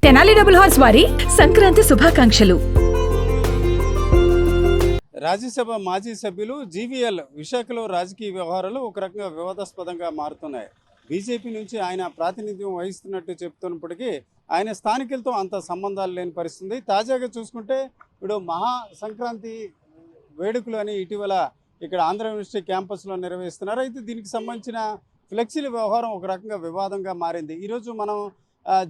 Tenali double horse వారి సంక్రాంతి శుభాకాంక్షలు. రాజ్యసభ మాజీ సభ్యులు జీవీఎల్ విశాఖలో రాజకీయ వ్యవహారాలు ఒక రకంగా వివాదాస్పదంగా మారుతున్నాయి. బీజేపీ నుంచి ఆయన ప్రాతినిధ్యం వహిస్తున్నట్టు చెప్తున్నప్పటికీ ఆయన స్థానికులతో అంత సంబంధాలు లేని పరిస్థితి. తాజాగా చూసుకుంటే ఇప్పుడు మహా సంక్రాంతి వేడుకలు అని ఇటీవల ఇక్కడ ఆంధ్ర యూనివర్సిటీ క్యాంపస్లో నిర్వహిస్తున్నారు. అయితే దీనికి సంబంధించిన ఫ్లెక్సీల వ్యవహారం ఒక రకంగా వివాదంగా మారింది. ఈరోజు మనం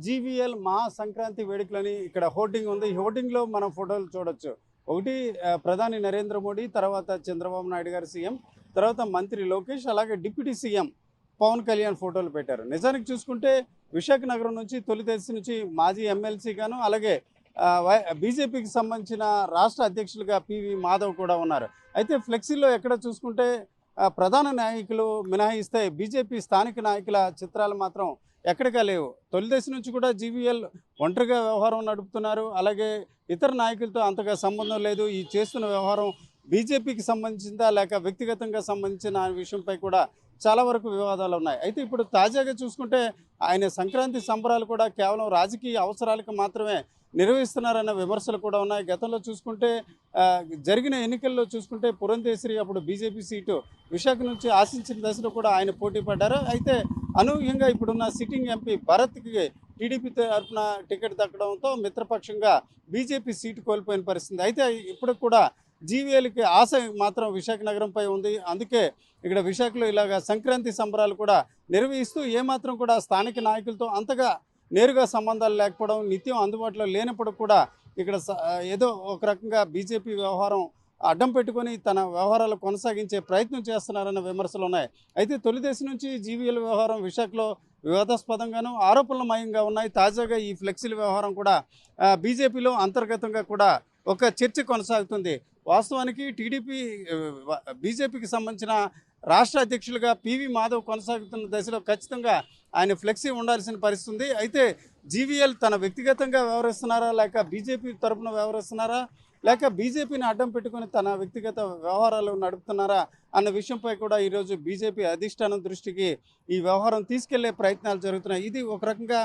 జీవీఎల్ మహా సంక్రాంతి వేడుకలని ఇక్కడ హోర్డింగ్ ఉంది. ఈ హోర్డింగ్లో మనం ఫోటోలు చూడొచ్చు. ఒకటి ప్రధాని నరేంద్ర మోడీ, తర్వాత చంద్రబాబు నాయుడు గారు సీఎం, తర్వాత మంత్రి లోకేష్, అలాగే డిప్యూటీ సీఎం పవన్ కళ్యాణ్ ఫోటోలు పెట్టారు. నిజానికి చూసుకుంటే విశాఖ నగరం నుంచి తొలిదశ నుంచి మాజీ ఎమ్మెల్సీ గాను, అలాగే బీజేపీకి సంబంధించిన రాష్ట్ర అధ్యక్షులుగా పివి మాధవ్ కూడా ఉన్నారు. అయితే ఫ్లెక్సీలో ఎక్కడ చూసుకుంటే ప్రధాన నాయకులు మినహాయిస్తే బీజేపీ స్థానిక నాయకుల చిత్రాలు మాత్రం ఎక్కడికా లేవు. తొలిదశ నుంచి కూడా జీవీఎల్ ఒంటరిగా వ్యవహారం నడుపుతున్నారు. అలాగే ఇతర నాయకులతో అంతగా సంబంధం లేదు. ఈ చేస్తున్న వ్యవహారం బీజేపీకి సంబంధించిందా లేక వ్యక్తిగతంగా సంబంధించిన విషయంపై కూడా చాలా వరకు వివాదాలు ఉన్నాయి. అయితే ఇప్పుడు తాజాగా చూసుకుంటే ఆయన సంక్రాంతి సంబరాలు కూడా కేవలం రాజకీయ అవసరాలకు మాత్రమే నిర్వహిస్తున్నారన్న విమర్శలు కూడా ఉన్నాయి. గతంలో చూసుకుంటే జరిగిన ఎన్నికల్లో చూసుకుంటే పురంధేశ్వరి అప్పుడు బీజేపీ సీటు విశాఖ నుంచి ఆశించిన దశలో కూడా ఆయన పోటీ పడ్డారు. అయితే అనూహ్యంగా ఇప్పుడున్న సిట్టింగ్ ఎంపీ భరత్కి టీడీపీ తరఫున టికెట్ దక్కడంతో మిత్రపక్షంగా బీజేపీ సీటు కోల్పోయిన పరిస్థితి. అయితే ఇప్పుడు కూడా జీవీఎల్కి ఆశ మాత్రం విశాఖ నగరంపై ఉంది. అందుకే ఇక్కడ విశాఖలో ఇలాగ సంక్రాంతి సంబరాలు కూడా నిర్వహిస్తూ ఏమాత్రం కూడా స్థానిక నాయకులతో అంతగా నేరుగా సంబంధాలు లేకపోవడం, నిత్యం అందుబాటులో లేనప్పుడు కూడా ఇక్కడ ఏదో ఒక రకంగా బీజేపీ వ్యవహారం అడ్డం పెట్టుకొని తన వ్యవహారాలు కొనసాగించే ప్రయత్నం చేస్తున్నారన్న విమర్శలు ఉన్నాయి. అయితే తొలిదశ నుంచి జీవీఎల్ వ్యవహారం విశాఖలో వివాదాస్పదంగాను ఆరోపణలమయంగా ఉన్నాయి. తాజాగా ఈ ఫ్లెక్సీల వ్యవహారం కూడా బీజేపీలో అంతర్గతంగా కూడా ఒక చర్చ కొనసాగుతుంది. వాస్తవానికి బీజేపీకి సంబంధించిన రాష్ట్ర అధ్యక్షులుగా పివి మాధవ్ కొనసాగుతున్న దశలో ఖచ్చితంగా ఆయన ఫ్లెక్సీ ఉండాల్సిన పరిస్థితి ఉంది. అయితే జీవీఎల్ తన వ్యక్తిగతంగా వ్యవహరిస్తున్నారా లేక బీజేపీ తరఫున వ్యవహరిస్తున్నారా లేక బీజేపీని అడ్డం పెట్టుకుని తన వ్యక్తిగత వ్యవహారాలు నడుపుతున్నారా అన్న విషయంపై కూడా ఈరోజు బీజేపీ అధిష్టానం దృష్టికి ఈ వ్యవహారం తీసుకెళ్లే ప్రయత్నాలు జరుగుతున్నాయి. ఇది ఒక రకంగా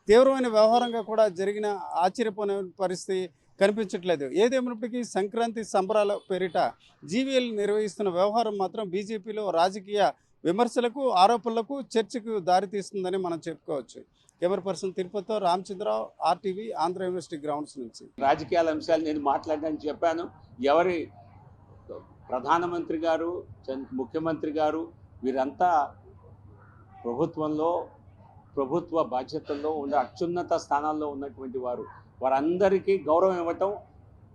తీవ్రమైన వ్యవహారంగా కూడా జరిగిన ఆశ్చర్యపోయిన పరిస్థితి కనిపించట్లేదు. ఏదేమైనప్పటికీ సంక్రాంతి సంబరాల పేరిట జీవీఎల్ నిర్వహిస్తున్న వ్యవహారం మాత్రం బీజేపీలో రాజకీయ విమర్శలకు, ఆరోపణలకు, చర్చకు దారితీస్తుందని మనం చెప్పుకోవచ్చు. కెమెరా పర్సన్ తిరుపతితో Ramachandra Rao, RTV, Andhra university grounds నుంచి. రాజకీయాల అంశాలు నేను మాట్లాడడానికి చెప్పాను. ఎవరి ప్రధానమంత్రి గారు, ముఖ్యమంత్రి గారు వీరంతా ప్రభుత్వంలో ప్రభుత్వ బాధ్యతల్లో ఉండే అత్యున్నత స్థానాల్లో ఉన్నటువంటి వారందరికీ గౌరవం ఇవ్వటం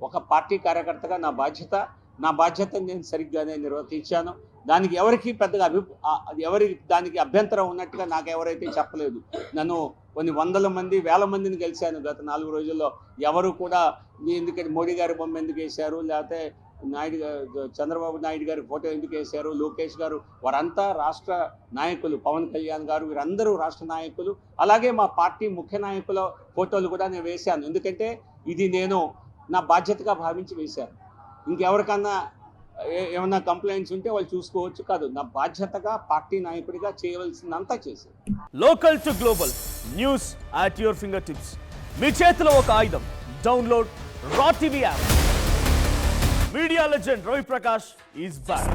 ఒక పార్టీ కార్యకర్తగా నా బాధ్యతను నేను సరిగ్గానే నిర్వర్తించాను. దానికి ఎవరికి పెద్దగా దానికి అభ్యంతరం ఉన్నట్టుగా నాకు ఎవరైతే చెప్పలేదు. నన్ను కొన్ని వందల మంది, వేల మందిని కలిశాను గత 4 రోజుల్లో. ఎవరు కూడా ఎందుకంటే మోడీ గారి బొమ్మ ఎందుకు వేశారు, లేకపోతే చంద్రబాబు నాయుడు గారి ఫోటో ఎందుకు వేశారు, లోకేష్ గారు, వారంతా రాష్ట్ర నాయకులు, పవన్ కళ్యాణ్ గారు, వీరందరూ రాష్ట్ర నాయకులు. అలాగే మా పార్టీ ముఖ్య నాయకుల ఫోటోలు కూడా నేను వేశాను. ఎందుకంటే ఇది నేను నా బాధ్యతగా భావించి వేశాను. ఇంకెవరికన్నా ఏమన్నా కంప్లైంట్స్ ఉంటే వాళ్ళు చూసుకోవచ్చు. కాదు, నా బాధ్యతగా పార్టీ నాయకుడిగా చేయవలసిందంతా చేశాను. Local to global news at your fingertips. మీ చేతిలో ఒక ఆయుధం. Download R TV app. Media legend Ravi Prakash is back.